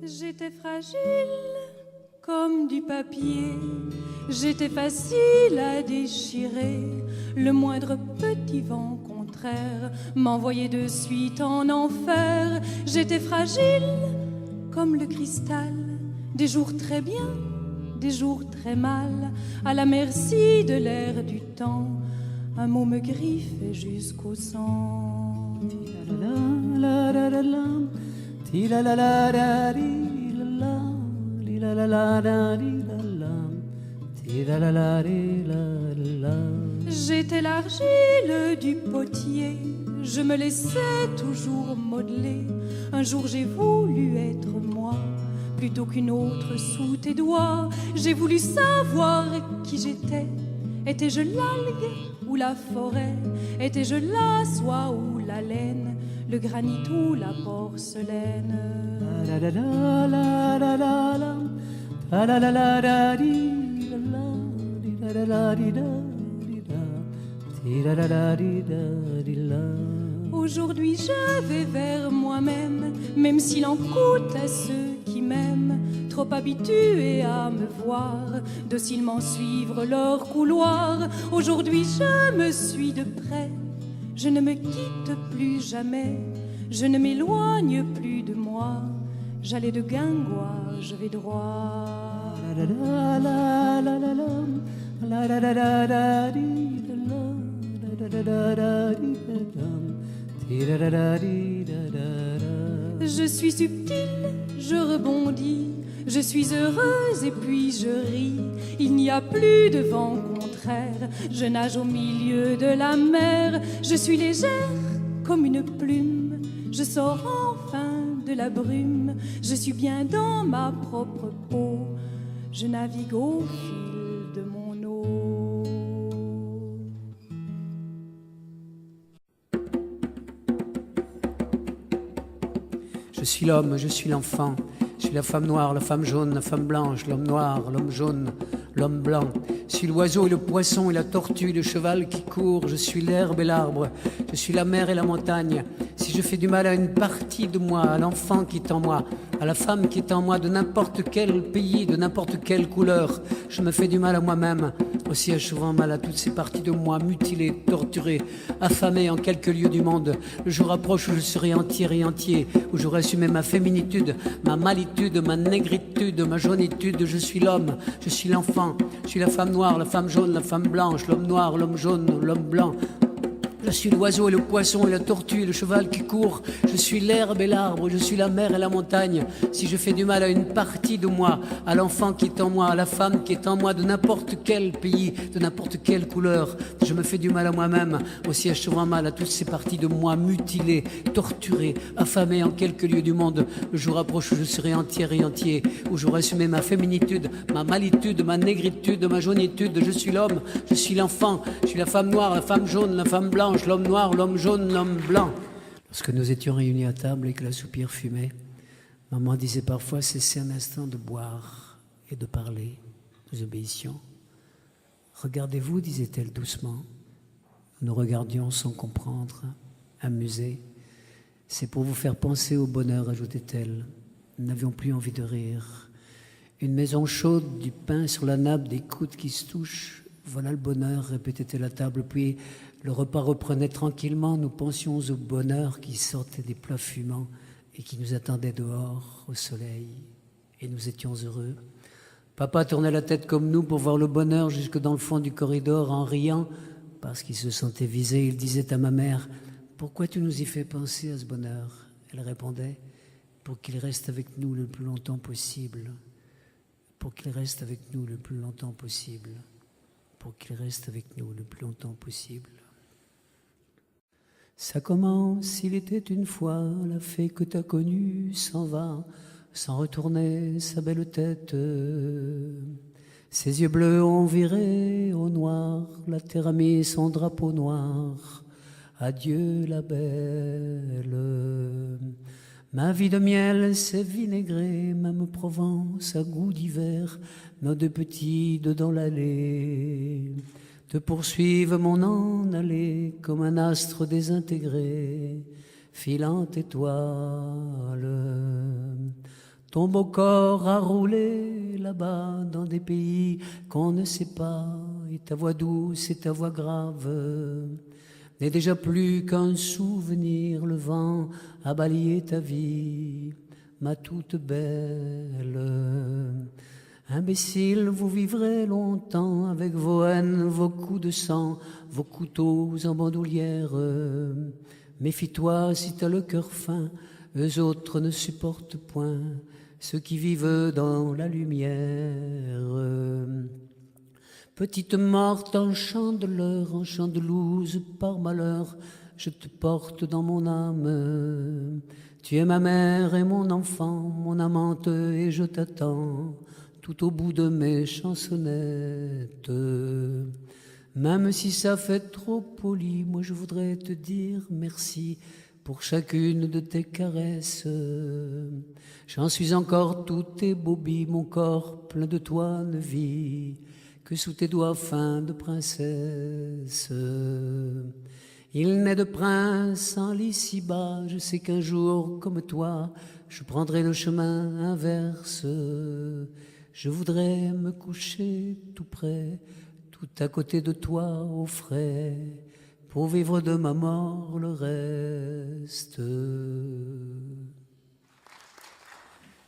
J'étais fragile comme du papier, j'étais facile à déchirer. Le moindre petit vent contraire m'envoyait de suite en enfer. J'étais fragile comme le cristal, des jours très bien, des jours très mal, à la merci de l'air du temps. Un mot me griffait jusqu'au sang. J'étais l'argile du potier, je me laissais toujours modeler. Un jour j'ai voulu être moi, plutôt qu'une autre sous tes doigts. J'ai voulu savoir qui j'étais. Étais-je l'algue ou la forêt? Étais-je la soie ou la laine? Le granit ou la porcelaine? Aujourd'hui je vais vers moi-même, même s'il en coûte à ceux qui m'aiment, trop habitués à me voir, docilement suivre leur couloir. Aujourd'hui je me suis de près, je ne me quitte plus jamais, je ne m'éloigne plus de moi. J'allais de Guingois, je vais droit. Je suis subtile, je rebondis, je suis heureuse et puis je ris. Il n'y a plus de vent contraire, je nage au milieu de la mer. Je suis légère comme une plume, je sors enfin de la brume. Je suis bien dans ma propre peau, je navigue au fil de mon eau. Je suis l'homme, je suis l'enfant, je suis la femme noire, la femme jaune, la femme blanche, l'homme noir, l'homme jaune, l'homme blanc. Je suis l'oiseau et le poisson et la tortue, le cheval qui court, je suis l'herbe et l'arbre, je suis la mer et la montagne. Si je fais du mal à une partie de moi, à l'enfant qui est en moi, à la femme qui est en moi, de n'importe quel pays, de n'importe quelle couleur, je me fais du mal à moi-même, aussi souvent mal à toutes ces parties de moi, mutilées, torturées, affamées en quelques lieux du monde. Le jour approche où je serai entière et entier, où j'aurai assumé ma féminitude, ma malitude, ma négritude, ma jaunitude. Je suis l'homme, je suis l'enfant, je suis la femme noire, la femme jaune, la femme blanche, l'homme noir, l'homme jaune, l'homme blanc. Je suis l'oiseau et le poisson et la tortue et le cheval qui court. Je suis l'herbe et l'arbre, je suis la mer et la montagne. Si je fais du mal à une partie de moi, à l'enfant qui est en moi, à la femme qui est en moi, de n'importe quel pays, de n'importe quelle couleur, je me fais du mal à moi-même, aussi achevant mal à toutes ces parties de moi mutilées, torturées, affamées en quelques lieux du monde. Le jour approche où je serai entière et entier, où j'aurai assumé ma féminitude, ma malitude, ma négritude, ma jaunitude. Je suis l'homme, je suis l'enfant, je suis la femme noire, la femme jaune, la femme blanche, l'homme noir, l'homme jaune, l'homme blanc. Lorsque nous étions réunis à table et que la soupière fumait, maman disait parfois: cessez un instant de boire et de parler. Nous obéissions. Regardez-vous, disait-elle doucement. Nous regardions sans comprendre, amusés. C'est pour vous faire penser au bonheur, ajoutait-elle. Nous n'avions plus envie de rire. Une maison chaude, du pain sur la nappe, des coudes qui se touchent. Voilà le bonheur, répétait-elle à table. Puis le repas reprenait tranquillement. Nous pensions au bonheur qui sortait des plats fumants et qui nous attendait dehors, au soleil. Et nous étions heureux. Papa tournait la tête comme nous pour voir le bonheur jusque dans le fond du corridor en riant, parce qu'il se sentait visé. Il disait à ma mère: pourquoi tu nous y fais penser à ce bonheur? Elle répondait: pour qu'il reste avec nous le plus longtemps possible. Pour qu'il reste avec nous le plus longtemps possible. Pour qu'il reste avec nous le plus longtemps possible. Ça commence, il était une fois, la fée que t'as connue s'en va, sans retourner sa belle tête. Ses yeux bleus ont viré au noir, la terre a mis son drapeau noir. Adieu la belle. Ma vie de miel s'est vinaigrée, même Provence à goût d'hiver, nos deux petits dans l'allée te poursuivent mon en aller comme un astre désintégré, filante étoile. Ton beau corps a roulé là-bas dans des pays qu'on ne sait pas, et ta voix douce et ta voix grave n'est déjà plus qu'un souvenir. Le vent a balayé ta vie, ma toute belle. Imbécile, vous vivrez longtemps avec vos haines, vos coups de sang, vos couteaux en bandoulière. Méfie-toi si t'as le cœur fin, eux autres ne supportent point ceux qui vivent dans la lumière. Petite morte en chandeleur, en chandelouse par malheur, je te porte dans mon âme. Tu es ma mère et mon enfant, mon amante, et je t'attends tout au bout de mes chansonnettes. Même si ça fait trop poli, moi je voudrais te dire merci pour chacune de tes caresses. J'en suis encore tout ébaubi, mon corps plein de toi ne vit que sous tes doigts fins de princesse. Il n'est de prince en l'ici-bas, je sais qu'un jour comme toi, je prendrai le chemin inverse. Je voudrais me coucher tout près, tout à côté de toi au frais, pour vivre de ma mort le reste.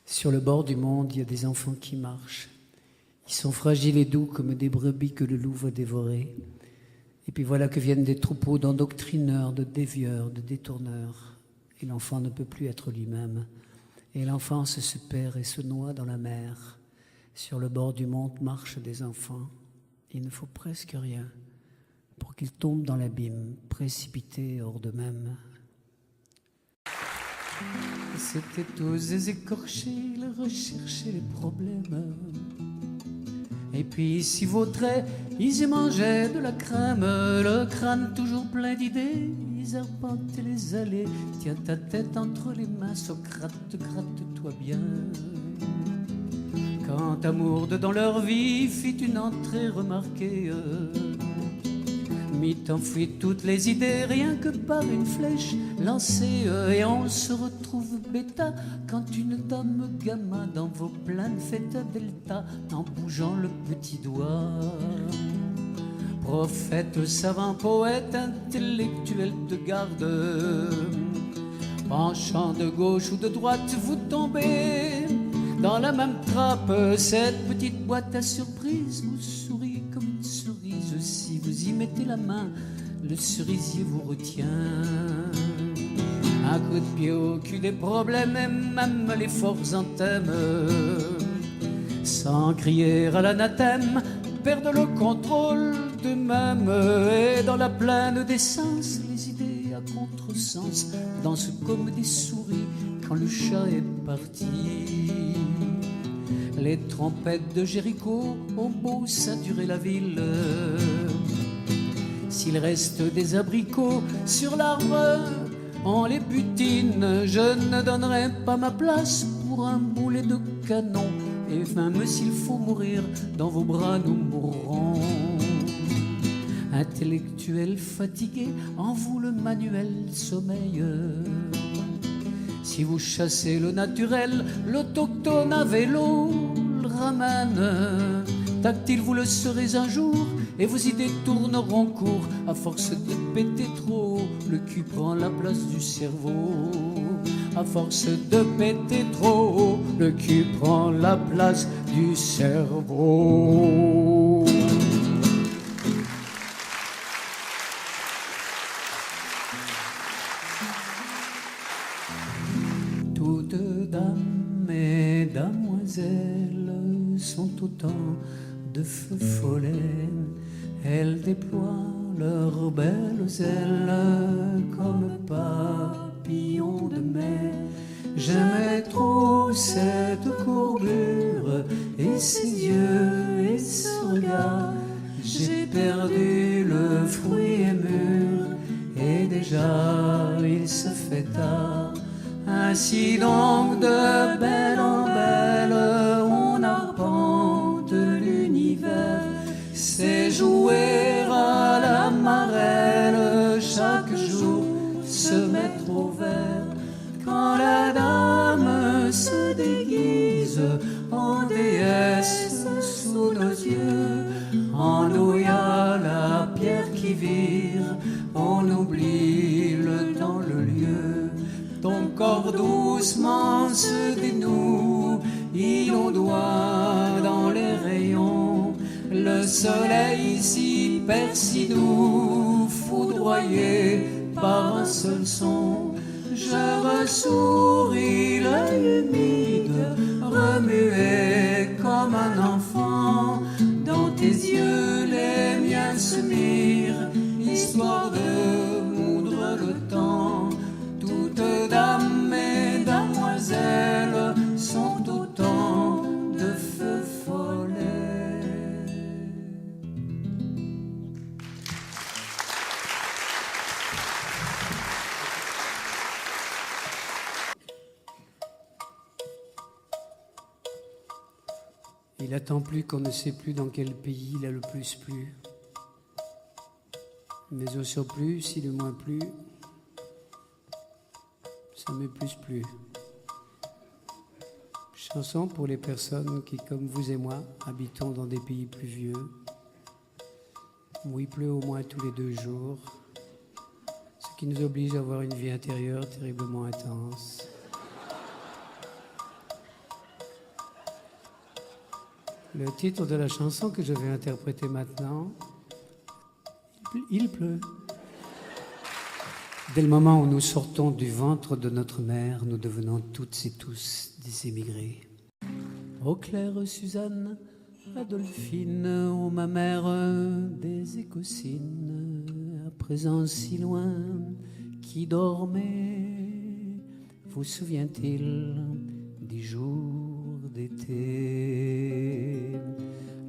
Sur le bord du monde, il y a des enfants qui marchent. Ils sont fragiles et doux comme des brebis que le loup va dévorer. Et puis voilà que viennent des troupeaux d'endoctrineurs, de dévieurs, de détourneurs. Et l'enfant ne peut plus être lui-même. Et l'enfance se perd et se noie dans la mer. Sur le bord du monde marchent des enfants. Il ne faut presque rien pour qu'ils tombent dans l'abîme, précipités hors d'eux-mêmes. C'étaient tous des écorchés, ils recherchaient les problèmes. Et puis s'y vautraient, ils y mangeaient de la crème. Le crâne toujours plein d'idées, ils arpentaient les allées. Tiens ta tête entre les mains, Socrate, gratte-toi bien. Quand amour dans leur vie fit une entrée remarquée, mit en fuite toutes les idées, rien que par une flèche lancée. Et on se retrouve bêta quand une dame gamma dans vos plaines fait un delta en bougeant le petit doigt. Prophète, savant, poète, intellectuel de garde, penchant de gauche ou de droite, vous tombez dans la même trappe. Cette petite boîte à surprise vous sourit comme une cerise. Si vous y mettez la main, le cerisier vous retient. Un coup de pied au cul des problèmes, et même les forts anthèmes, sans crier à l'anathème, perdent le contrôle d'eux-mêmes. Et dans la plaine des sens, les idées à contresens dansent comme des souris quand le chat est parti. Les trompettes de Jéricho ont beau saturer la ville, s'il reste des abricots sur l'arbre, on les butine. Je ne donnerai pas ma place pour un boulet de canon, et même s'il faut mourir, dans vos bras nous mourrons. Intellectuel fatigué, en vous le manuel sommeille. Si vous chassez le naturel, l'autochtone à vélo le ramène. Tactile, vous le serez un jour, et vos idées tourneront court. À force de péter trop, le cul prend la place du cerveau. À force de péter trop, le cul prend la place du cerveau. Toutes dames et damoiselles sont autant de feux follets. Elles déploient leurs belles ailes comme papillons de mai. J'aimais trop cette courbure et ses yeux et ce regard. J'ai perdu le fruit et mûr, et déjà il se fait tard. Ainsi donc de belle en belle, on arpente l'univers. C'est jouer à la marelle, chaque jour se mettre au vert. Quand la dame se déguise, doucement se dénoue, il ondoie dans les rayons, le soleil si perçit-nous, foudroyé par un seul son. Je ressouris l'œil humide, remué comme un enfant. Dans tes yeux les miens se mirent, histoire de moudre le temps. Toutes dames et damoiselles sont autant de feux follets. Il attend plus qu'on ne sait plus dans quel pays il a le plus plu. Mais au surplus, si le moins plu, ça m'est plus. Chanson pour les personnes qui, comme vous et moi, habitons dans des pays pluvieux, où il pleut au moins tous les 2 jours, ce qui nous oblige à avoir une vie intérieure terriblement intense. Le titre de la chanson que je vais interpréter maintenant, il pleut. Dès le moment où nous sortons du ventre de notre mère, nous devenons toutes et tous des émigrés. Ô Claire, Suzanne, Adolphine, ô ma mère des Écossines, à présent si loin, qui dormait, vous souvient-il des jours d'été?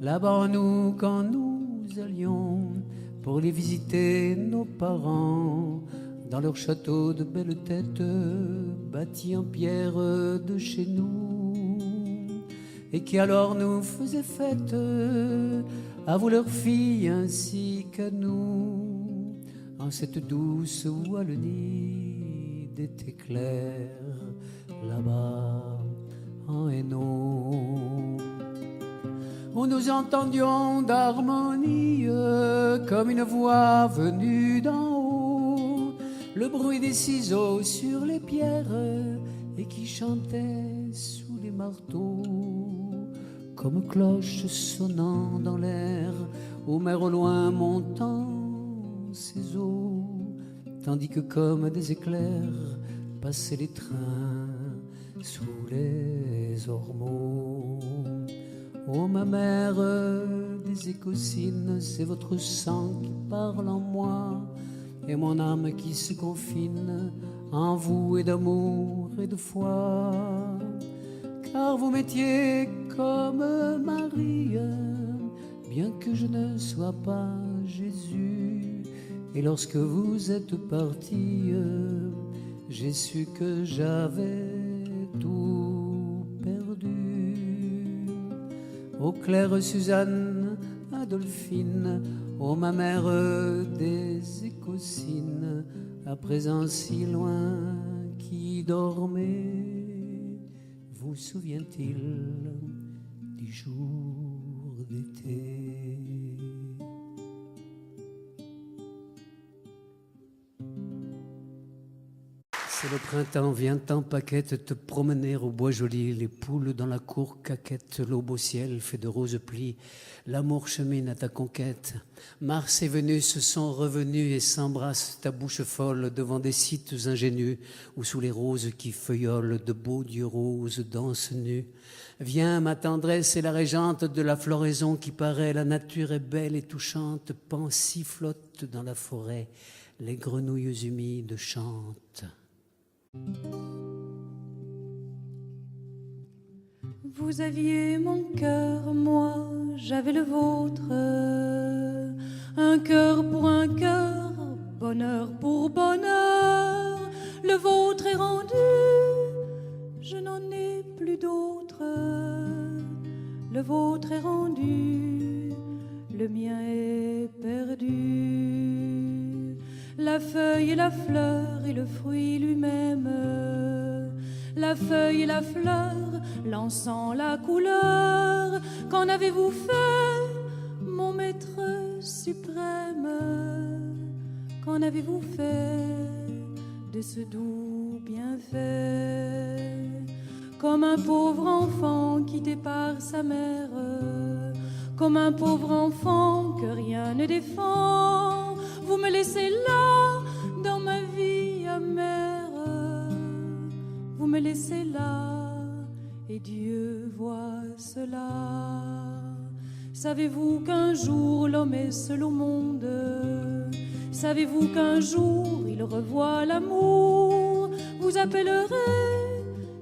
Là-bas, nous, quand nous allions pour les visiter, nos parents, dans leur château de belles têtes, bâtis en pierre de chez nous, et qui alors nous faisaient fête, à vous leurs filles ainsi qu'à nous, en cette douce Wallonie d'été clair, là-bas en Hainaut, où nous entendions d'harmonie comme une voix venue d'en haut, le bruit des ciseaux sur les pierres et qui chantait sous les marteaux, comme cloche sonnant dans l'air, aux mers au loin montant ses eaux, tandis que comme des éclairs passaient les trains sous les ormeaux. Oh ma mère des Écossines, c'est votre sang qui parle en moi, et mon âme qui se confine en vous, et d'amour et de foi. Car vous m'étiez comme Marie, bien que je ne sois pas Jésus. Et lorsque vous êtes parti, j'ai su que j'avais tout perdu. Ô Claire, Suzanne, Adolphine, ô ma mère des Écossines, à présent si loin, qui dormait, vous souvient-il du jour d'été? C'est le printemps, viens en paquette te promener au bois joli, les poules dans la cour caquette, l'aube au ciel fait de roses plis, l'amour chemine à ta conquête. Mars et Vénus sont revenus et s'embrassent ta bouche folle devant des sites ingénus, où sous les roses qui feuillolent, de beaux dieux roses dansent nus. Viens ma tendresse et la régente de la floraison qui paraît, la nature est belle et touchante, pensif flotte dans la forêt, les grenouilles humides chantent. Vous aviez mon cœur, moi j'avais le vôtre, un cœur pour un cœur, bonheur pour bonheur. Le vôtre est rendu, je n'en ai plus d'autre. Le vôtre est rendu, le mien est perdu. La feuille et la fleur et le fruit lui-même, la feuille et la fleur, l'encens, la couleur. Qu'en avez-vous fait, mon maître suprême? Qu'en avez-vous fait de ce doux bienfaits. Comme un pauvre enfant quitté par sa mère, comme un pauvre enfant que rien ne défend, vous me laissez là dans ma vie amère. Vous me laissez là et Dieu voit cela. Savez-vous qu'un jour l'homme est seul au monde? Savez-vous qu'un jour il revoit l'amour? Vous appellerez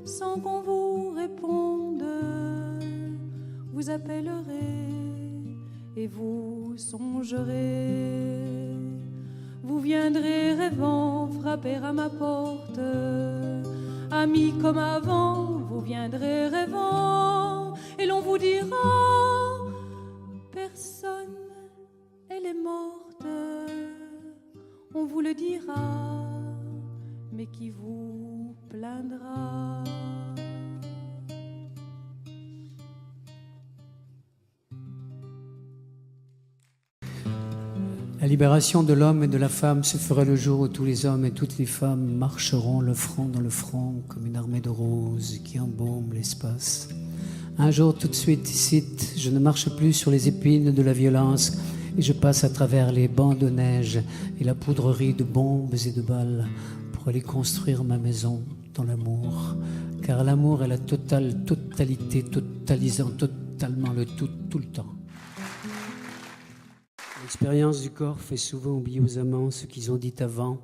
sans qu'on vous réponde. Vous appellerez et vous songerez. Vous viendrez rêvant frapper à ma porte. Amis comme avant, vous viendrez rêvant et l'on vous dira: personne, elle est morte. On vous le dira, mais qui vous plaindra? La libération de l'homme et de la femme se fera le jour où tous les hommes et toutes les femmes marcheront le front dans le front comme une armée de roses qui embaume l'espace. Un jour, tout de suite, ici, je ne marche plus sur les épines de la violence et je passe à travers les bancs de neige et la poudrerie de bombes et de balles pour aller construire ma maison dans l'amour. Car l'amour est la totalité, totalisant totalement le tout le temps. L'expérience du corps fait souvent oublier aux amants ce qu'ils ont dit avant,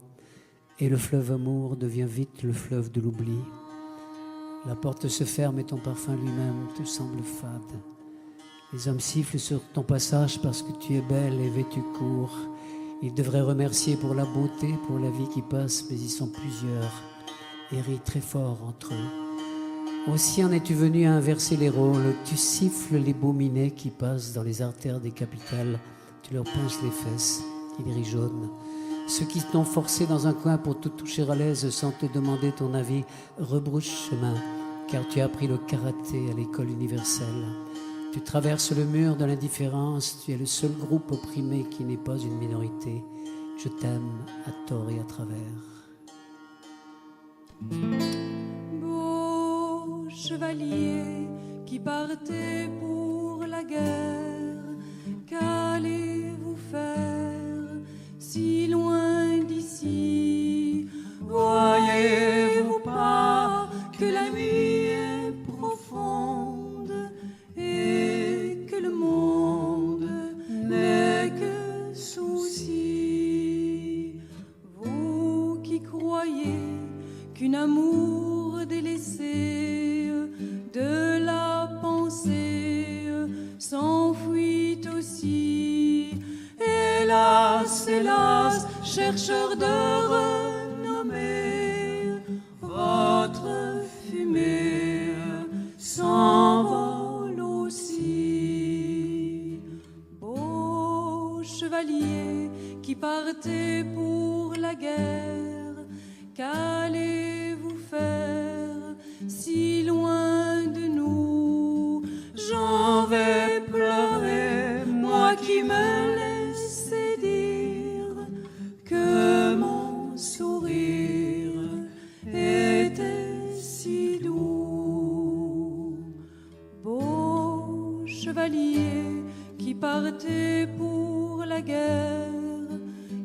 et le fleuve amour devient vite le fleuve de l'oubli. La porte se ferme et ton parfum lui-même te semble fade. Les hommes sifflent sur ton passage parce que tu es belle et vêtue court. Ils devraient remercier pour la beauté, pour la vie qui passe, mais ils sont plusieurs et rient très fort entre eux. Aussi en es-tu venu à inverser les rôles. Tu siffles les beaux minets qui passent dans les artères des capitales. Tu leur pinces les fesses, ils rient jaunes. Ceux qui t'ont forcé dans un coin pour te toucher à l'aise sans te demander ton avis rebroussent chemin, car tu as appris le karaté à l'école universelle. Tu traverses le mur de l'indifférence, tu es le seul groupe opprimé qui n'est pas une minorité. Je t'aime à tort et à travers. Beau chevalier qui partez pour la guerre, qu'allez-vous faire si loin d'ici? Voyez-vous pas que la nuit est profonde et que le monde n'est que souci? Vous qui croyez qu'un amour délaissé de la pensée s'enfuit aussi. Hélas, hélas, chercheur de renommée, votre fumée s'envole aussi. Beau chevalier qui partez pour la guerre, qu'allez-vous faire si loin de nous? J'en vais pleurer, moi qui me laissais dire que mon sourire était si doux. Beau chevalier qui partez pour la guerre,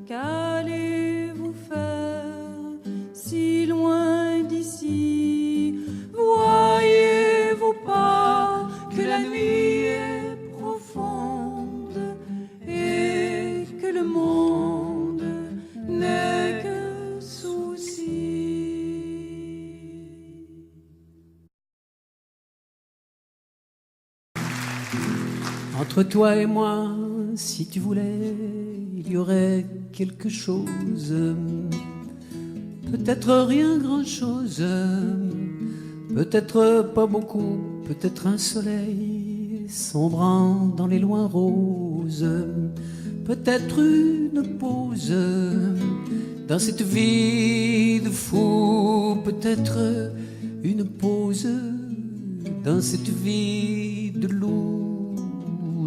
qu'allez-vous faire si loin d'ici? Voyez-vous pas que la nuit est profonde et que le monde n'est que souci? Entre toi et moi, si tu voulais, il y aurait quelque chose. Peut-être rien grand-chose, peut-être pas beaucoup, peut-être un soleil sombrant dans les loins roses, peut-être une pause dans cette vie de fou, peut-être une pause dans cette vie de loup.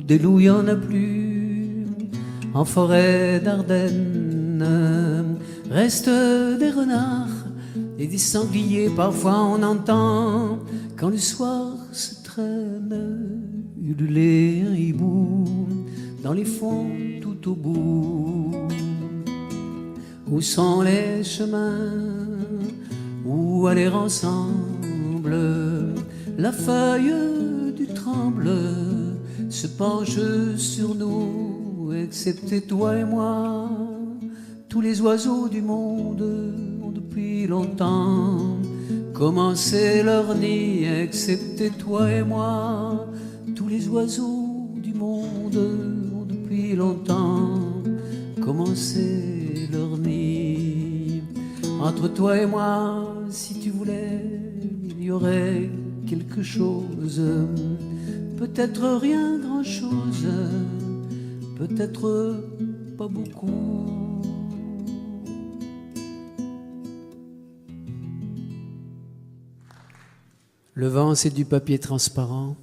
Des loups, il n'y en a plus en forêt d'Ardennes. Restent des renards et des sangliers parfois on entend. Quand le soir se traîne, ululer un hibou dans les fonds tout au bout. Où sont les chemins où aller ensemble? La feuille du tremble se penche sur nous, excepté toi et moi. Tous les oiseaux du monde ont depuis longtemps commencé leur nid, excepté toi et moi. Tous les oiseaux du monde ont depuis longtemps commencé leur nid. Entre toi et moi, si tu voulais, il y aurait quelque chose. Peut-être rien grand-chose, peut-être pas beaucoup. Le vent, c'est du papier transparent.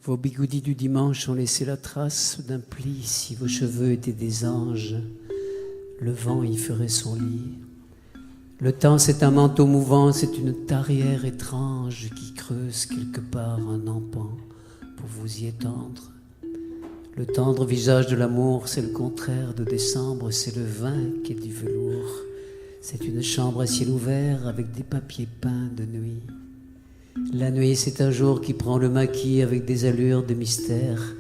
Vos bigoudis du dimanche ont laissé la trace d'un pli. Si vos cheveux étaient des anges, le vent y ferait son lit. Le temps, c'est un manteau mouvant, c'est une tarière étrange qui creuse quelque part un empan pour vous y étendre. Le tendre visage de l'amour, c'est le contraire de décembre, c'est le vin qui est du velours. C'est une chambre à ciel ouvert avec des papiers peints de nuit. La nuit, c'est un jour qui prend le maquis avec des allures de mystère,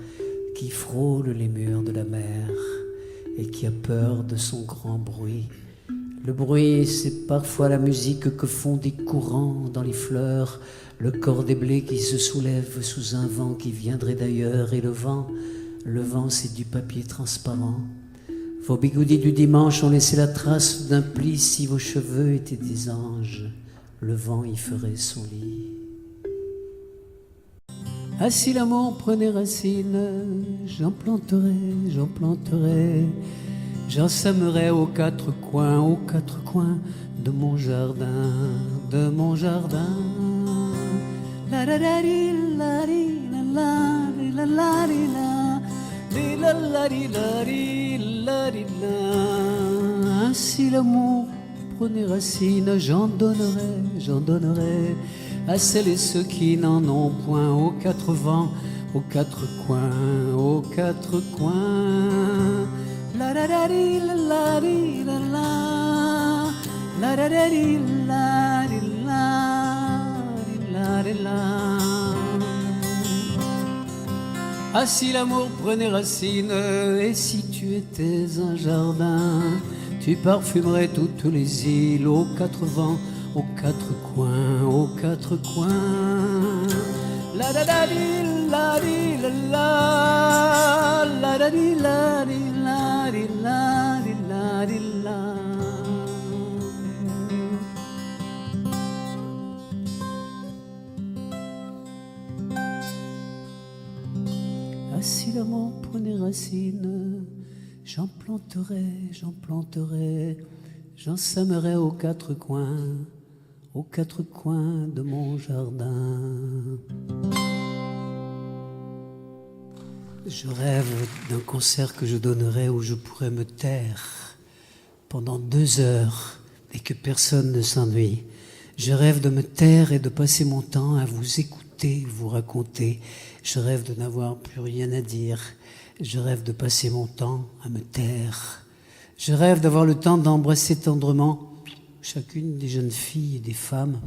qui frôle les murs de la mer et qui a peur de son grand bruit. Le bruit, c'est parfois la musique que font des courants dans les fleurs, le corps des blés qui se soulève sous un vent qui viendrait d'ailleurs. Et le vent, c'est du papier transparent. Vos bigoudis du dimanche ont laissé la trace d'un pli. Si vos cheveux étaient des anges, le vent y ferait son lit. Ah, si l'amour prenait racine, j'en planterais, j'en sèmerais aux quatre coins de mon jardin, La la la la la la la la la. Si l'amour prenait racine, j'en donnerais à celles et ceux qui n'en ont point, aux quatre vents, aux quatre coins. La la la la la la la la la la. Ah, si l'amour prenait racine, et si tu étais un jardin, tu parfumerais toutes les îles, aux quatre vents, aux quatre coins. La la la la la la la la la. Ah, si l'amour prenait racine, j'en planterais, j'en sèmerais aux quatre coins de mon jardin. Je rêve d'un concert que je donnerais où je pourrais me taire pendant 2 heures et que personne ne s'ennuie. Je rêve de me taire et de passer mon temps à vous écouter, vous raconter. Je rêve de n'avoir plus rien à dire. Je rêve de passer mon temps à me taire. Je rêve d'avoir le temps d'embrasser tendrement chacune des jeunes filles et des femmes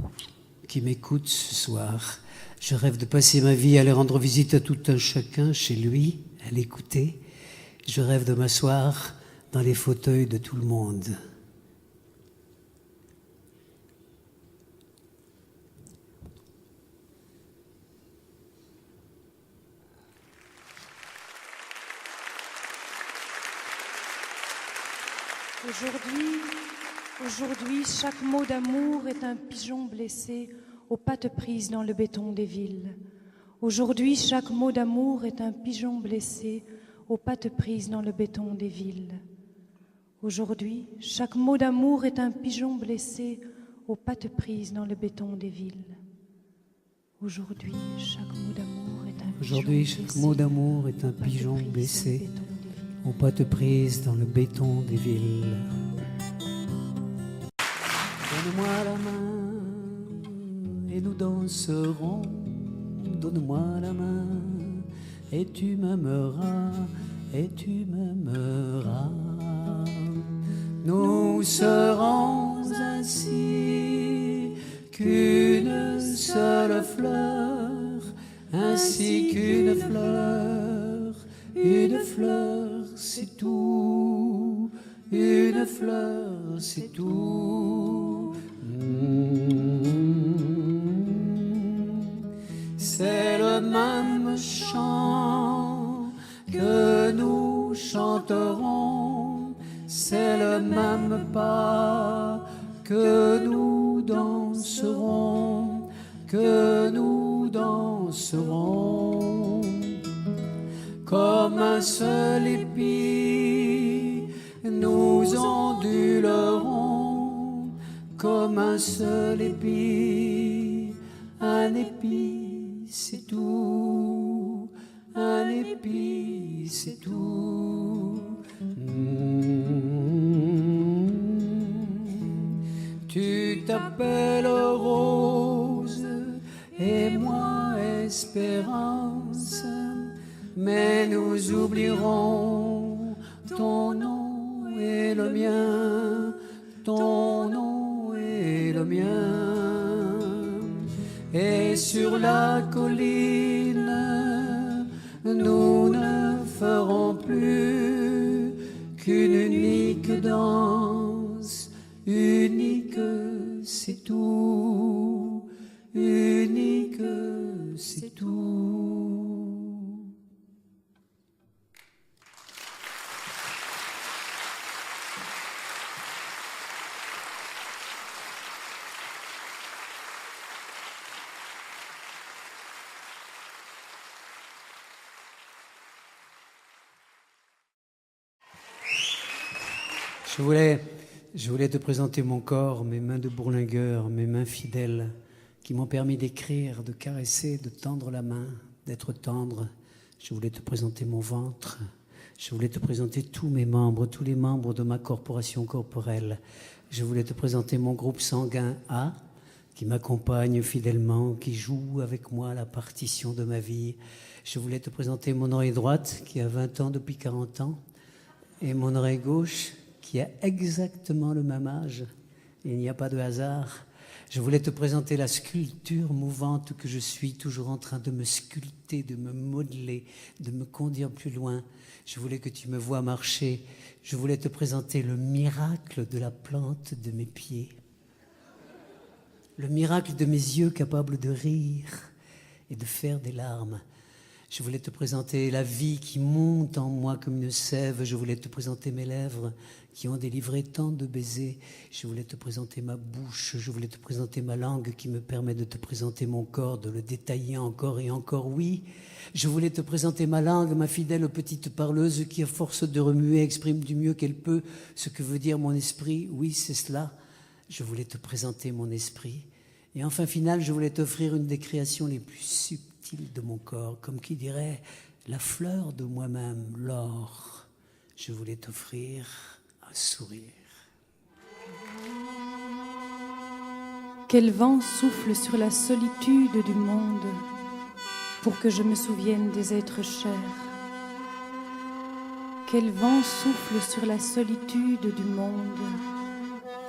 qui m'écoutent ce soir. Je rêve de passer ma vie à aller rendre visite à tout un chacun chez lui, à l'écouter. Je rêve de m'asseoir dans les fauteuils de tout le monde. Aujourd'hui, chaque mot d'amour est un pigeon blessé aux pattes prises dans le béton des villes. Aujourd'hui, chaque mot d'amour est un pigeon blessé aux pattes prises dans le béton des villes. Aujourd'hui, chaque mot d'amour est un pigeon blessé aux pattes prises dans le béton des villes. Aujourd'hui, chaque mot d'amour est un pigeon blessé aux pattes prises dans le béton des villes. Donne-moi la main, et nous danserons. Donne-moi la main et tu m'aimeras, et tu m'aimeras. Nous serons ainsi qu'une seule fleur, ainsi qu'une fleur, c'est tout, une fleur, c'est tout. C'est le même chant que nous chanterons, c'est le même pas que nous danserons, que nous danserons. Comme un seul épi, nous ondulerons, comme un seul épi, un épi, c'est tout, un épi, c'est tout. Tu t'appelles Rose et moi Espérance, mais nous oublierons ton nom et le mien, ton nom et le mien. Et sur la colline, nous ne ferons plus qu'une unique danse, unique c'est tout, unique c'est tout. Je voulais te présenter mon corps, mes mains de bourlingueur, mes mains fidèles, qui m'ont permis d'écrire, de caresser, de tendre la main, d'être tendre. Je voulais te présenter mon ventre. Je voulais te présenter tous mes membres, tous les membres de ma corporation corporelle. Je voulais te présenter mon groupe sanguin A, qui m'accompagne fidèlement, qui joue avec moi la partition de ma vie. Je voulais te présenter mon oreille droite, qui a 20 ans depuis 40 ans, et mon oreille gauche, qui a exactement le même âge. Il n'y a pas de hasard. Je voulais te présenter la sculpture mouvante que je suis, toujours en train de me sculpter, de me modeler, de me conduire plus loin. Je voulais que tu me vois marcher. Je voulais te présenter le miracle de la plante de mes pieds. Le miracle de mes yeux capables de rire et de faire des larmes. Je voulais te présenter la vie qui monte en moi comme une sève. Je voulais te présenter mes lèvres qui ont délivré tant de baisers. Je voulais te présenter ma bouche. Je voulais te présenter ma langue qui me permet de te présenter mon corps, de le détailler encore et encore. Oui, je voulais te présenter ma langue, ma fidèle petite parleuse qui, à force de remuer, exprime du mieux qu'elle peut ce que veut dire mon esprit. Oui, c'est cela. Je voulais te présenter mon esprit. Et enfin, final, je voulais t'offrir une des créations les plus subtiles de mon corps, comme qui dirait la fleur de moi-même, l'or. Je voulais t'offrir un sourire. Quel vent souffle sur la solitude du monde pour que je me souvienne des êtres chers. Quel vent souffle sur la solitude du monde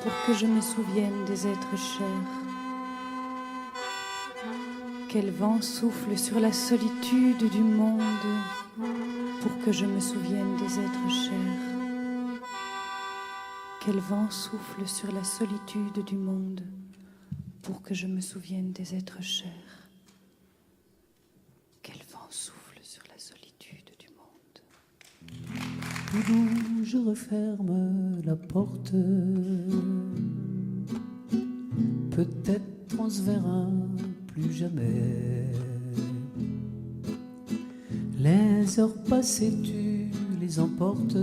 pour que je me souvienne des êtres chers. Quel vent souffle sur la solitude du monde pour que je me souvienne des êtres chers. Quel vent souffle sur la solitude du monde pour que je me souvienne des êtres chers. Quel vent souffle sur la solitude du monde. Tout doux, je referme la porte. Peut-être on se verra plus jamais. Les heures passées, tu les emportes.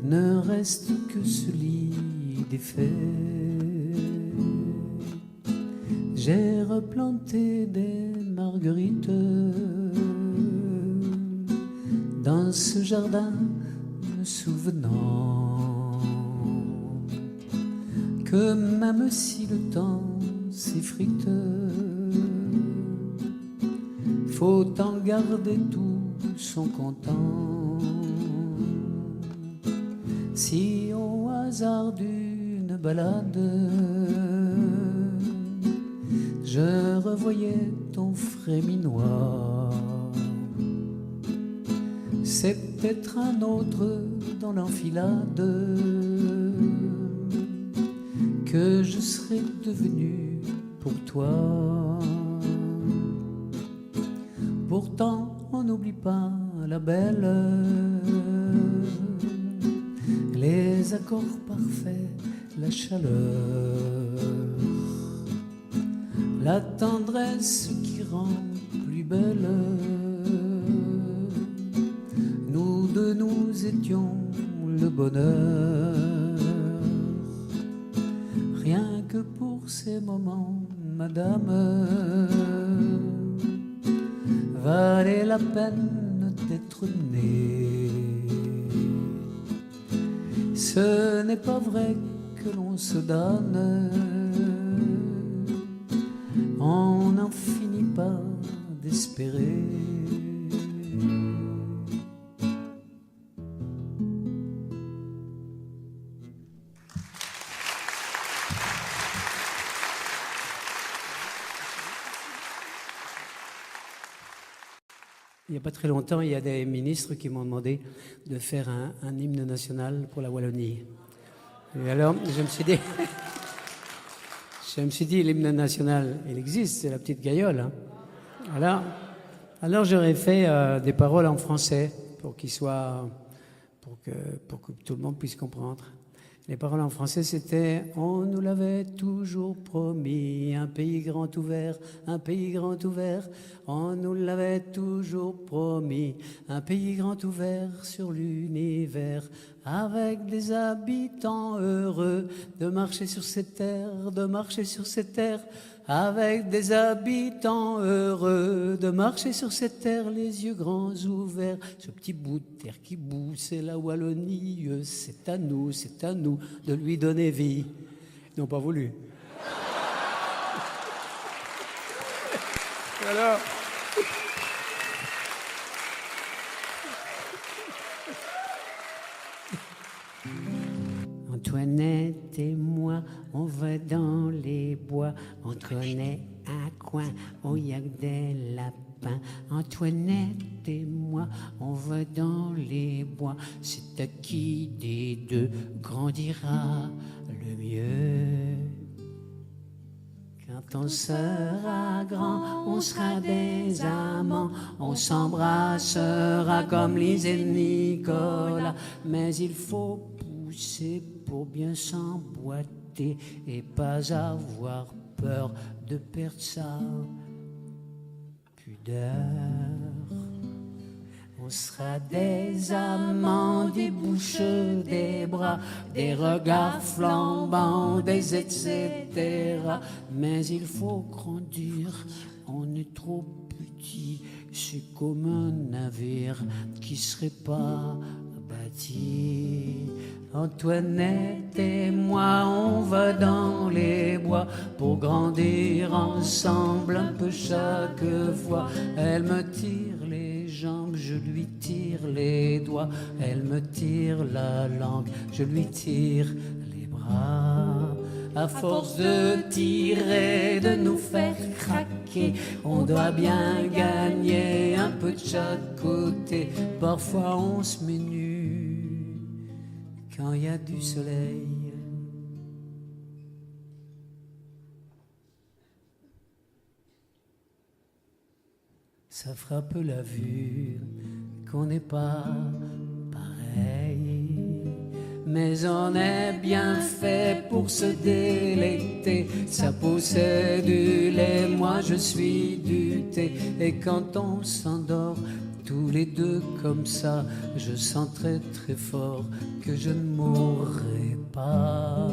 Ne reste que ce lit défait. J'ai replanté des marguerites dans ce jardin, me souvenant que même si le temps s'effrite, faut en garder tous sont contents. Si au hasard d'une balade, je revoyais ton fréminois, c'est peut-être un autre dans l'enfilade que je serais devenu pour toi. Pourtant on n'oublie pas la belle, les accords parfaits, la chaleur, la tendresse qui rend plus belle. Nous deux nous étions le bonheur, rien que pour ces moments, madame, valait la peine d'être né. Ce n'est pas vrai que l'on se donne, on n'en finit pas d'espérer. Il n'y a pas très longtemps, il y a des ministres qui m'ont demandé de faire un hymne national pour la Wallonie. Et alors, je me suis dit, l'hymne national, il existe, c'est la petite gaïole. Hein. Alors j'aurais fait des paroles en français pour qu'il soit, pour que tout le monde puisse comprendre. Les paroles en français, c'était « On nous l'avait toujours promis, un pays grand ouvert, un pays grand ouvert. On nous l'avait toujours promis, un pays grand ouvert sur l'univers, avec des habitants heureux, de marcher sur cette terre, de marcher sur cette terre. Avec des habitants heureux, de marcher sur cette terre, les yeux grands ouverts. Ce petit bout de terre qui bout, c'est la Wallonie, c'est à nous de lui donner vie. Ils n'ont pas voulu. Alors... Antoinette et moi, on va dans les bois. On connaît un coin où il y a des lapins. Antoinette et moi, on va dans les bois. C'est à qui des deux grandira le mieux. Quand on sera grand, on sera des amants. On s'embrassera comme Lise et Nicolas. Mais il faut pousser pour bien s'emboîter et pas avoir peur de perdre sa pudeur. On sera des amants, des bouches, des bras, des regards flambants, des etc. Mais il faut grandir, on est trop petit, c'est comme un navire qui serait pas bâti. Antoinette et moi, on va dans les bois pour grandir ensemble un peu chaque fois. Elle me tire les jambes, je lui tire les doigts. Elle me tire la langue, je lui tire les bras. À force de tirer, de nous faire craquer, on doit bien gagner un peu de chaque côté. Parfois on se met nu quand il y a du soleil. Ça frappe la vue qu'on n'est pas pareil, mais on est bien fait pour se délecter. Sa peau c'est du lait, moi je suis du thé. Et quand on s'endort tous les deux comme ça, je sens très très fort que je ne mourrai pas.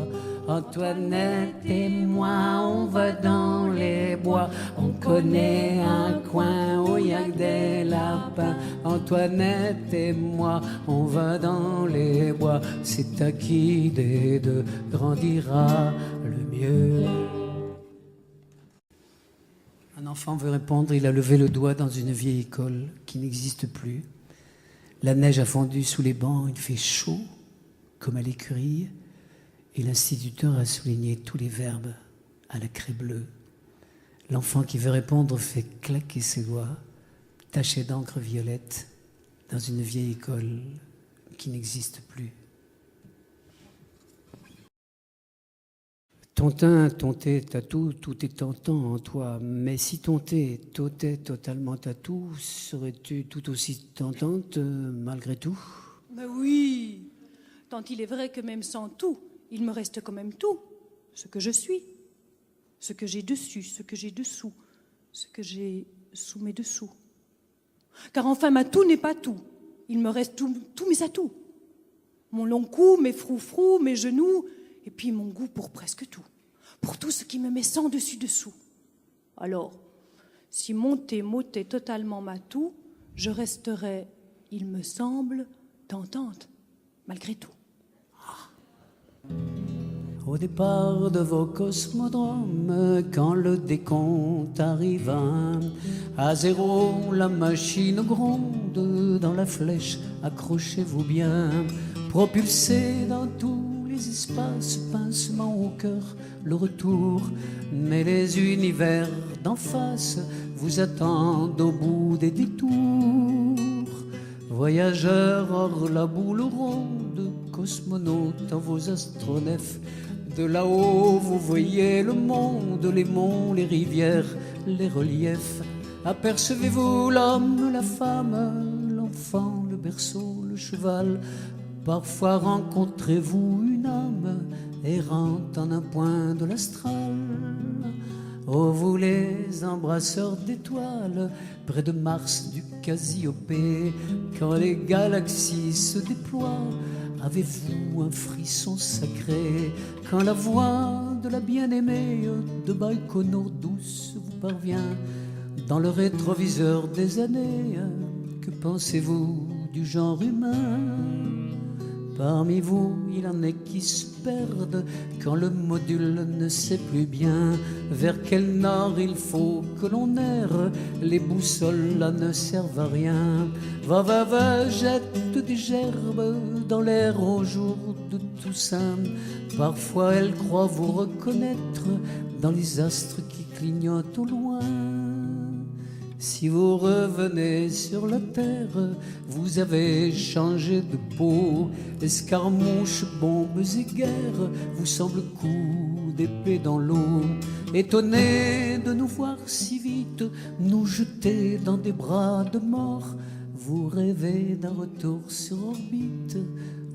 Antoinette et moi, on va dans les bois. On connaît un coin où il y a que des lapins. Antoinette et moi, on va dans les bois. C'est à qui des deux grandira le mieux. Un enfant veut répondre, il a levé le doigt dans une vieille école qui n'existe plus. La neige a fondu sous les bancs, il fait chaud comme à l'écurie. Et l'instituteur a souligné tous les verbes à la craie bleue. L'enfant qui veut répondre fait claquer ses doigts, taché d'encre violette, dans une vieille école qui n'existe plus. Tontin, tonté, tatou, tout est tentant en toi. Mais si tonté, totait totalement tatou, serais-tu tout aussi tentante malgré tout? Mais oui, tant il est vrai que même sans tout, il me reste quand même tout, ce que je suis, ce que j'ai dessus, ce que j'ai dessous, ce que j'ai sous mes dessous. Car enfin, ma tout n'est pas tout, il me reste tous mes atouts. Mon long cou, mes froufrous, mes genoux, et puis mon goût pour presque tout, pour tout ce qui me met sans dessus-dessous. Alors, si monter m'ôtait totalement ma tout, je resterais, il me semble, tentante, malgré tout. Au départ de vos cosmodromes, quand le décompte arrive à zéro, la machine gronde dans la flèche, accrochez-vous bien, propulsé dans tous les espaces, pincement au cœur, le retour, mais les univers d'en face vous attendent au bout des détours. Voyageurs hors la boule ronde, cosmonautes en vos astronefs, de là-haut vous voyez le monde, les monts, les rivières, les reliefs. Apercevez-vous l'homme, la femme, l'enfant, le berceau, le cheval. Parfois rencontrez-vous une âme errante en un point de l'astral. Oh, vous les embrasseurs d'étoiles, près de Mars du Cassiopée, quand les galaxies se déploient, avez-vous un frisson sacré, quand la voix de la bien-aimée de Baïkonour douce vous parvient dans le rétroviseur des années? Que pensez-vous du genre humain? Parmi vous, il en est qui se perdent quand le module ne sait plus bien vers quel nord il faut que l'on erre. Les boussoles là ne servent à rien. Va, jette des gerbes dans l'air au jour de Toussaint. Parfois elle croit vous reconnaître dans les astres qui clignotent au loin. Si vous revenez sur la terre, vous avez changé de peau. Escarmouches, bombes et guerres vous semblent coups d'épée dans l'eau. Étonné de nous voir si vite nous jeter dans des bras de mort, vous rêvez d'un retour sur orbite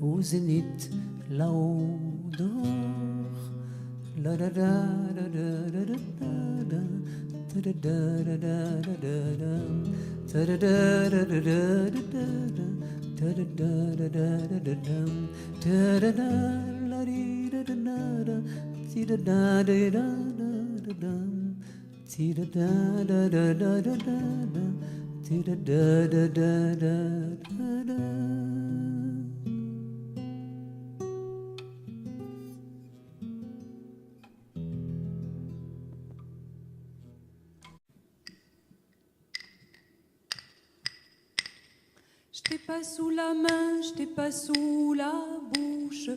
au zénith là-haut dehors. La da da da da da da da. Je t'ai pas sous la main, je t'ai pas sous la bouche,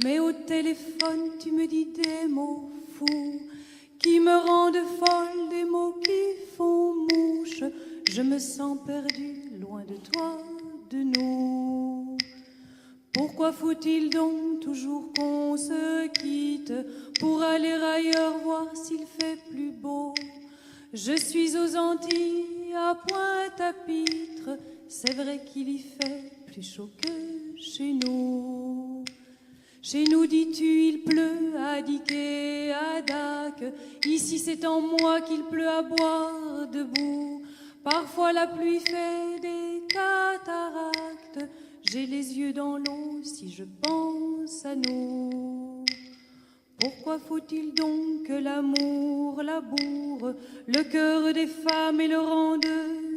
mais au téléphone tu me dis des mots fous qui me rendent folle, des mots qui font mouche. Je me sens perdue, loin de toi, de nous. Pourquoi faut-il donc toujours qu'on se quitte pour aller ailleurs voir s'il fait plus beau? Je suis aux Antilles, à Pointe-à-Pitre, c'est vrai qu'il y fait plus chaud que chez nous. Chez nous, dis-tu, il pleut à Dick et à Dac. Ici, c'est en moi qu'il pleut à boire debout. Parfois, la pluie fait des cataractes. J'ai les yeux dans l'eau si je pense à nous. Pourquoi faut-il donc que l'amour laboure le cœur des femmes et le rende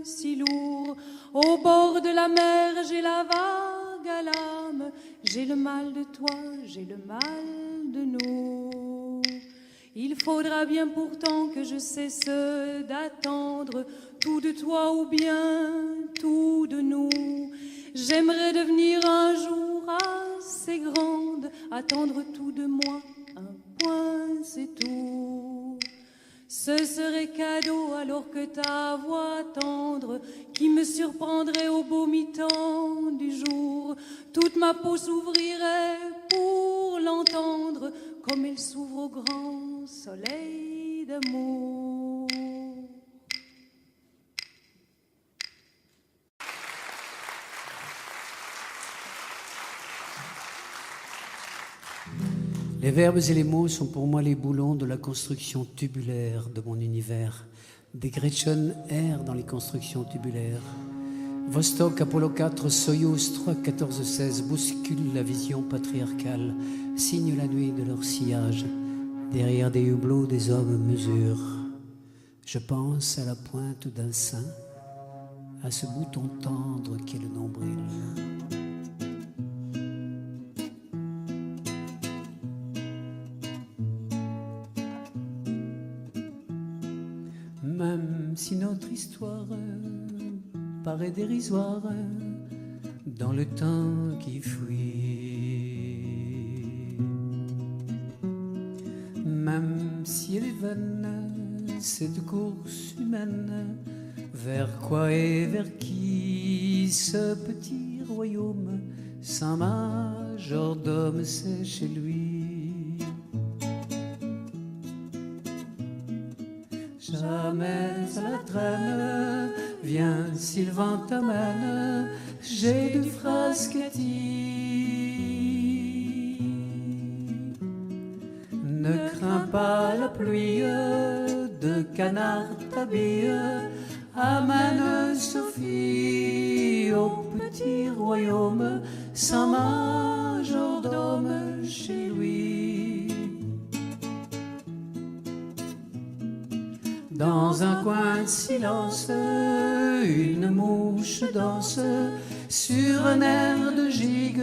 si lourd? Au bord de la mer, j'ai la vague à l'âme, j'ai le mal de toi, j'ai le mal de nous. Il faudra bien pourtant que je cesse d'attendre tout de toi ou bien tout de nous. J'aimerais devenir un jour assez grande, attendre tout de moi, un point c'est tout. Ce serait cadeau alors que ta voix tendre qui me surprendrait au beau mi-temps du jour. Toute ma peau s'ouvrirait pour l'entendre comme elle s'ouvre au grand soleil d'amour. Les verbes et les mots sont pour moi les boulons de la construction tubulaire de mon univers. Des Gretchen errent dans les constructions tubulaires. Vostok, Apollo 4, Soyouz 3, 14, 16 bousculent la vision patriarcale, signent la nuit de leur sillage. Derrière des hublots, des hommes mesurent. Je pense à la pointe d'un sein, à ce bouton tendre qu'est le nombril. Même si notre histoire paraît dérisoire dans le temps qui fuit, même si elle est vaine, cette course humaine, vers quoi et vers qui ce petit royaume sans majordome c'est chez lui. Jamais à la traîne, viens Sylvain t'amène, j'ai deux phrases qu'à dire. Ne crains pas la pluie, de canard t'habille, amène Sophie au petit royaume, sans majordome chez lui. Dans un coin de silence, une mouche danse sur un air de gigue.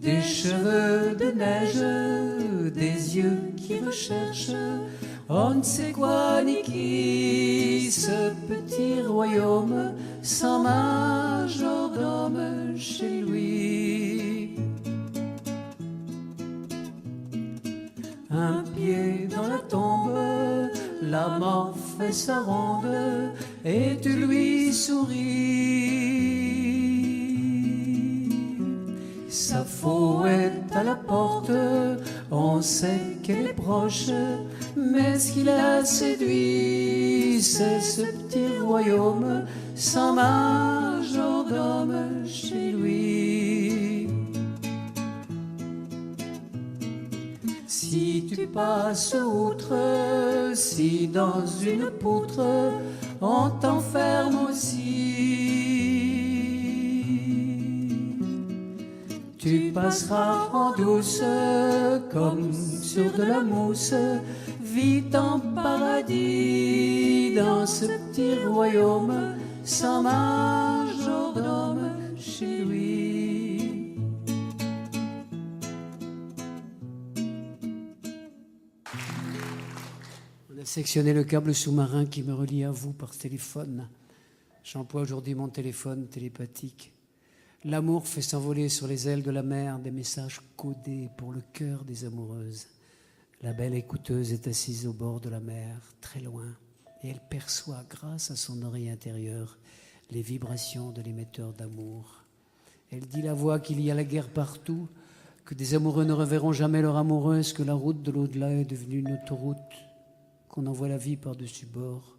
Des cheveux de neige, des yeux qui recherchent, on ne sait quoi ni qui, ce petit royaume sans majordome chez lui. Un pied dans la tombe, la mort fait sa ronde et tu lui souris. Sappho est à la porte, on sait qu'elle est proche, mais ce qui l'a séduit, c'est ce petit royaume sans majordome chez lui. Si tu passes outre, si dans une poutre on t'enferme aussi, tu passeras en douce comme sur de la mousse, vite en paradis dans ce petit royaume sans majordome chez lui. On a sectionné le câble sous-marin qui me relie à vous par téléphone. J'emploie aujourd'hui mon téléphone télépathique. L'amour fait s'envoler sur les ailes de la mer des messages codés pour le cœur des amoureuses. La belle écouteuse est assise au bord de la mer, très loin, et elle perçoit, grâce à son oreille intérieure, les vibrations de l'émetteur d'amour. Elle dit la voix qu'il y a la guerre partout, que des amoureux ne reverront jamais leur amoureuse, que la route de l'au-delà est devenue une autoroute, qu'on envoie la vie par-dessus bord,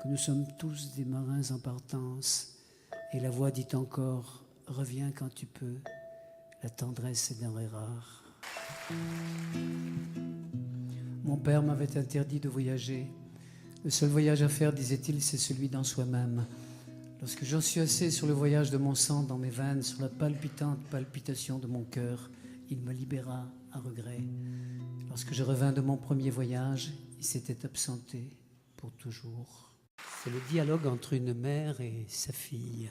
que nous sommes tous des marins en partance. Et la voix dit encore « Reviens quand tu peux, la tendresse est denrée rare ». Mon père m'avait interdit de voyager. Le seul voyage à faire, disait-il, c'est celui dans soi-même. Lorsque j'en suis assez sur le voyage de mon sang dans mes veines, sur la palpitante palpitation de mon cœur, il me libéra à regret. Lorsque je revins de mon premier voyage, il s'était absenté pour toujours. C'est le dialogue entre une mère et sa fille.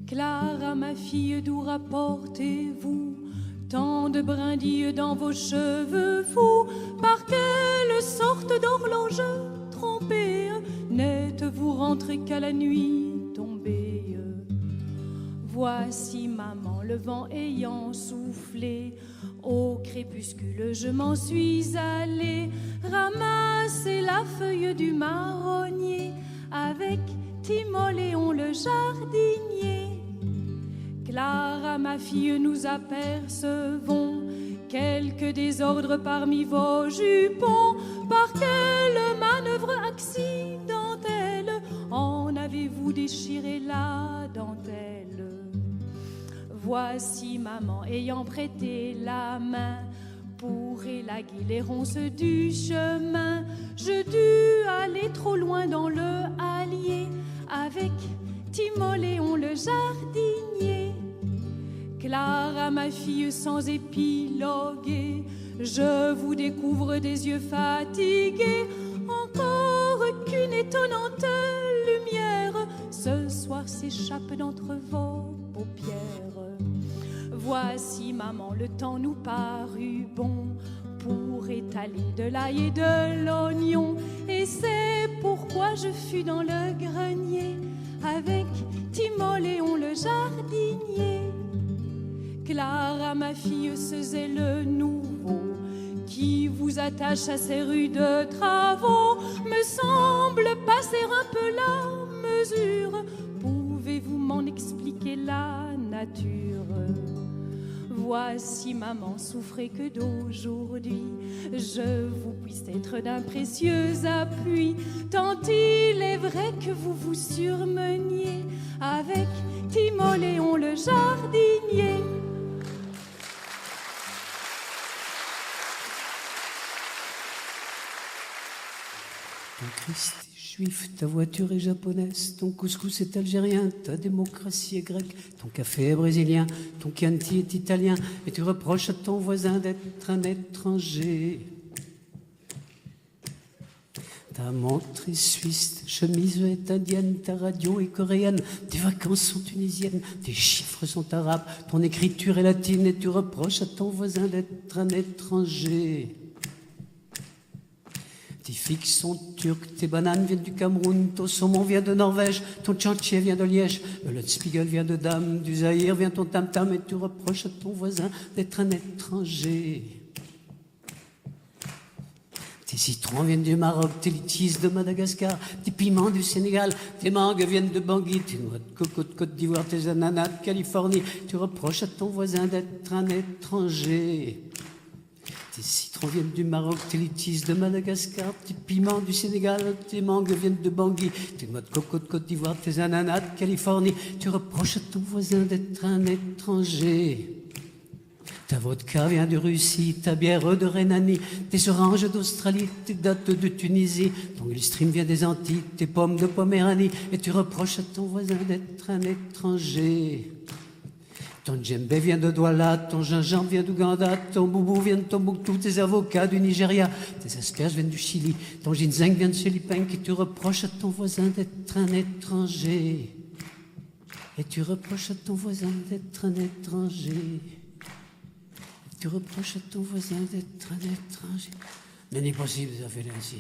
Clara, ma fille, d'où rapportez-vous tant de brindilles dans vos cheveux fous? Par quelle sorte d'horloge trompée n'êtes-vous rentrée qu'à la nuit tombée? Voici maman, le vent ayant soufflé, au crépuscule je m'en suis allée ramasser la feuille du marronnier avec Timoléon le jardinier. Clara, ma fille, nous apercevons quelques désordres parmi vos jupons. Par quelle manœuvre accidentelle en avez-vous déchiré la dentelle? Voici maman ayant prêté la main pour élaguer les ronces du chemin. Je dus aller trop loin dans le hallier avec Timoléon le jardinier. Clara, ma fille, sans épiloguer, je vous découvre des yeux fatigués. Encore qu'une étonnante lumière ce soir s'échappe d'entre vos paupières. Voici maman, le temps nous parut bon pour étaler de l'ail et de l'oignon, et c'est pourquoi je fus dans le grenier avec Timoléon le jardinier. Clara, ma fille, ce zèle nouveau qui vous attache à ces rudes travaux me semble passer un peu la mesure. Pouvez-vous m'en expliquer la nature? Voici maman, souffrez que d'aujourd'hui je vous puisse être d'un précieux appui, tant il est vrai que vous vous surmeniez avec Timoléon le jardinier. Ton Christ est juif, ta voiture est japonaise, ton couscous est algérien, ta démocratie est grecque, ton café est brésilien, ton Chianti est italien, et tu reproches à ton voisin d'être un étranger. Ta montre est suisse, ta chemise est indienne, ta radio est coréenne, tes vacances sont tunisiennes, tes chiffres sont arabes, ton écriture est latine, et tu reproches à ton voisin d'être un étranger. Tes figues sont turques, tes bananes viennent du Cameroun, ton saumon vient de Norvège, ton tchatché vient de Liège, le Lutspiegel vient de Dame, du Zaïre vient ton tam-tam, et tu reproches à ton voisin d'être un étranger. Tes citrons viennent du Maroc, tes litchis de Madagascar, tes piments du Sénégal, tes mangues viennent de Bangui, tes noix de coco de Côte d'Ivoire, tes ananas de Californie, tu reproches à ton voisin d'être un étranger. Tes citrons viennent du Maroc, tes litchis de Madagascar, tes piments du Sénégal, tes mangues viennent de Bangui, tes noix de coco de Côte d'Ivoire, tes ananas de Californie, tu reproches à ton voisin d'être un étranger. Ta vodka vient de Russie, ta bière de Rhénanie, tes oranges d'Australie, tes dattes de Tunisie, ton Gulfstream vient des Antilles, tes pommes de Poméranie, et tu reproches à ton voisin d'être un étranger. Ton djembé vient de Douala, ton gingembre vient d'Ouganda, ton boubou vient de Tombouctou, tes avocats du Nigeria, tes asperges viennent du Chili, ton ginseng vient de chez Lipeng, et tu reproches à ton voisin d'être un étranger. Et tu reproches à ton voisin d'être un étranger. Tu reproches à ton voisin d'être un étranger. Mais n'est possible, ça fait ainsi.